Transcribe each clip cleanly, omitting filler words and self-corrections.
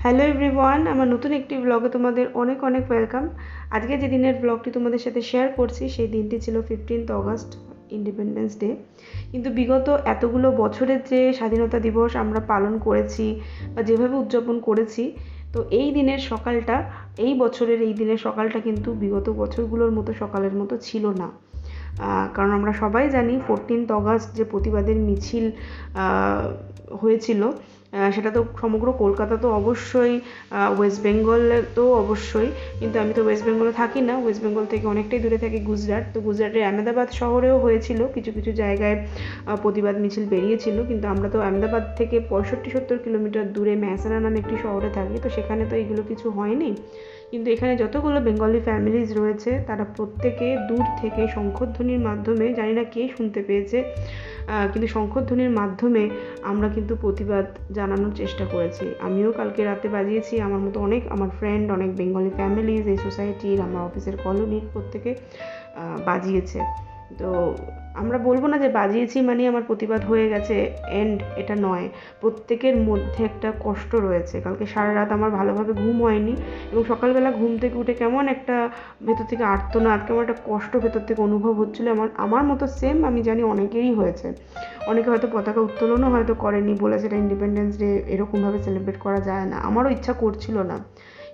Hello everyone, আমার নতুন একটি ব্লগে তোমাদের অনেক অনেক ওয়েলকাম। আজকে যে দিনের ব্লগটি তোমাদের সাথে শেয়ার করছি সেই দিনটি ছিল 15th অগস্ট, ইন্ডিপেন্ডেন্স ডে। কিন্তু বিগত এতগুলো বছরের যে স্বাধীনতা দিবস আমরা পালন করেছি বা যেভাবে উদযাপন করেছি, তো এই দিনের সকালটা, এই বছরের এই দিনের সকালটা কিন্তু বিগত বছরগুলোর মতো সকালের মতো ছিল না। কারণ আমরা সবাই জানি 14th অগস্ট যে প্রতিবাদের মিছিল হয়েছিল, সেটা তো সমগ্র কলকাতা তো অবশ্যই, ওয়েস্ট বেঙ্গলে তো অবশ্যই, কিন্তু আমি তো ওয়েস্ট বেঙ্গলে থাকি না, ওয়েস্ট বেঙ্গল থেকে অনেকটাই দূরে থাকি গুজরাট। তো গুজরাটের আহমেদাবাদ শহরেও হয়েছিল, কিছু কিছু জায়গায় প্রতিবাদ মিছিল বেরিয়েছিল, কিন্তু আমরা তো আহমেদাবাদ থেকে 65-70 কিলোমিটার দূরে মেহসানা নামে একটি শহরে থাকি, তো সেখানে তো এগুলো কিছু হয়নি। কিন্তু এখানে যতগুলো বেঙ্গলি ফ্যামিলিজ রয়েছে তারা প্রত্যেকে দূর থেকে শঙ্খধ্বনির মাধ্যমে, জানি না কে শুনতে পেয়েছে, কিন্তু শঙ্খধ্বনির মাধ্যমে আমরা কিন্তু প্রতিবাদ জানানোর চেষ্টা করেছি। আমিও কালকে রাতে বাজিয়েছি, আমার মতো অনেক আমার ফ্রেন্ড, অনেক বেঙ্গলি ফ্যামিলিজ এই সোসাইটির, আমার অফিসের কলোনির প্রত্যেকে বাজিয়েছে। তো আমরা বলবো না যে বাজিয়েছি মানে আমার প্রতিবাদ হয়ে গেছে, এন্ড এটা নয়। প্রত্যেকের মধ্যে একটা কষ্ট রয়েছে। কালকে সারা রাত আমার ভালোভাবে ঘুম হয়নি, এবং সকালবেলা ঘুম থেকে উঠে কেমন একটা ভেতর থেকে আর্তনাদ, কেমন একটা কষ্ট ভেতর থেকে অনুভব হচ্ছিলো। আমার মতো সেম আমি জানি অনেকেরই হয়েছে। অনেকে হয়তো পতাকা উত্তোলনও হয়তো করেনি, বলে সেটা ইন্ডিপেন্ডেন্স ডে এরকমভাবে সেলিব্রেট করা যায় না। আমারও ইচ্ছা করছিল না,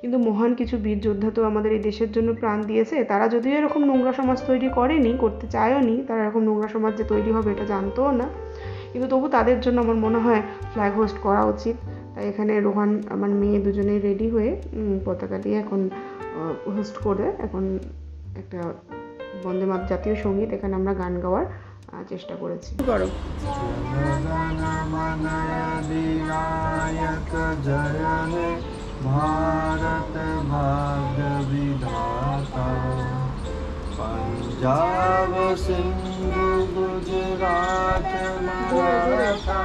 কিন্তু মহান কিছু বীর যোদ্ধা তো আমাদের এই দেশের জন্য প্রাণ দিয়েছে। তারা যদিও এরকম নোংরা সমাজ তৈরি করেনি, করতে চায়ও নি, তারা এরকম নোংরা সমাজ যে তৈরি হবে এটা জানতোও না, কিন্তু তবু তাদের জন্য আমার মনে হয় ফ্ল্যাগ হোস্ট করা উচিত। তাই এখানে রোহান, আমার মেয়ে, দুজনেই রেডি হয়ে পতাকা দিয়ে এখন হোস্ট করে এখন একটা বন্দে মাতরম জাতীয় সঙ্গীত এখানে আমরা গান গাওয়ার চেষ্টা করেছি। করো। भारत भाग्य विधाता पंजाब सिंधु गुजरात मराठा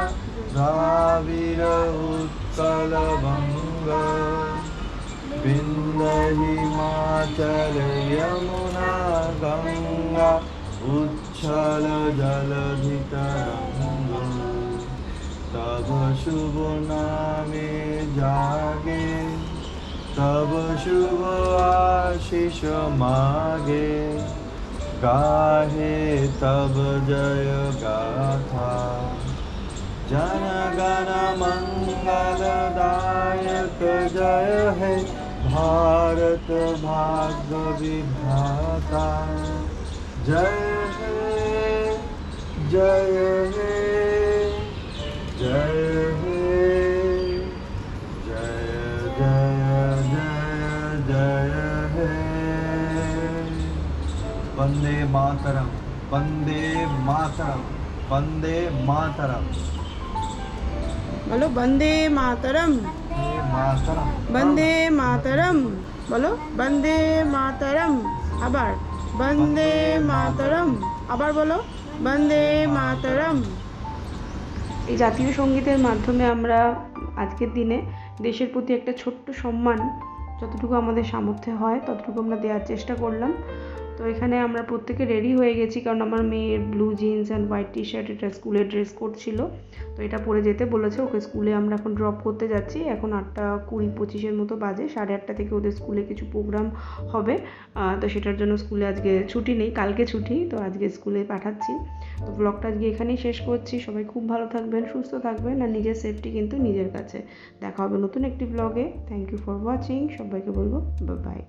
द्राविड़ उत्कल बंग विंध्य हिमाचल यमुना गंगा उच्छल जलधि तरंग तब शुभ नामे जागे तब शुभ आशीष मागे गाहे तब जय गाथा जन गण मंगलदायक जय है भारत भाग्य विधाता जय है जय है जय हे जय जय जय जय हे वंदे मातरम वंदे मातरम वंदे मातरम। बोलो वंदे मातरम, मातरम वंदे मातरम, बोलो वंदे मातरम, আবার वंदे मातरम, আবার বলো वंदे मातरम। এই জাতীয় সঙ্গীতের মাধ্যমে আমরা আজকের দিনে দেশের প্রতি একটা ছোট্ট সম্মান, যতটুকু আমাদের সামর্থ্য হয় ততটুকু আমরা দেওয়ার চেষ্টা করলাম। তো এখানে আমরা প্রত্যেকে রেডি হয়ে গেছি, কারণ আমার মেয়ের blue jeans and white T shirt, এটা স্কুলের ড্রেস কোড ছিল, তো এটা পরে যেতে বলেছে ওকে স্কুলে। আমরা এখন ড্রপ করতে যাচ্ছি, এখন 8:20-25 মতো বাজে। 8:30 থেকে ওদের স্কুলে কিছু প্রোগ্রাম হবে, তো সেটার জন্য স্কুলে আজকে ছুটি নেই, কালকে ছুটি, তো আজকে স্কুলে পাঠাচ্ছি। তো ব্লগটা আজকে এখানেই শেষ করছি। সবাই খুব ভালো থাকবেন, সুস্থ থাকবেন, আর নিজের সেফটি কিন্তু নিজের কাছে। দেখা হবে নতুন একটি ব্লগে। Thank you for watching. সবাইকে বলবো বাই বাই।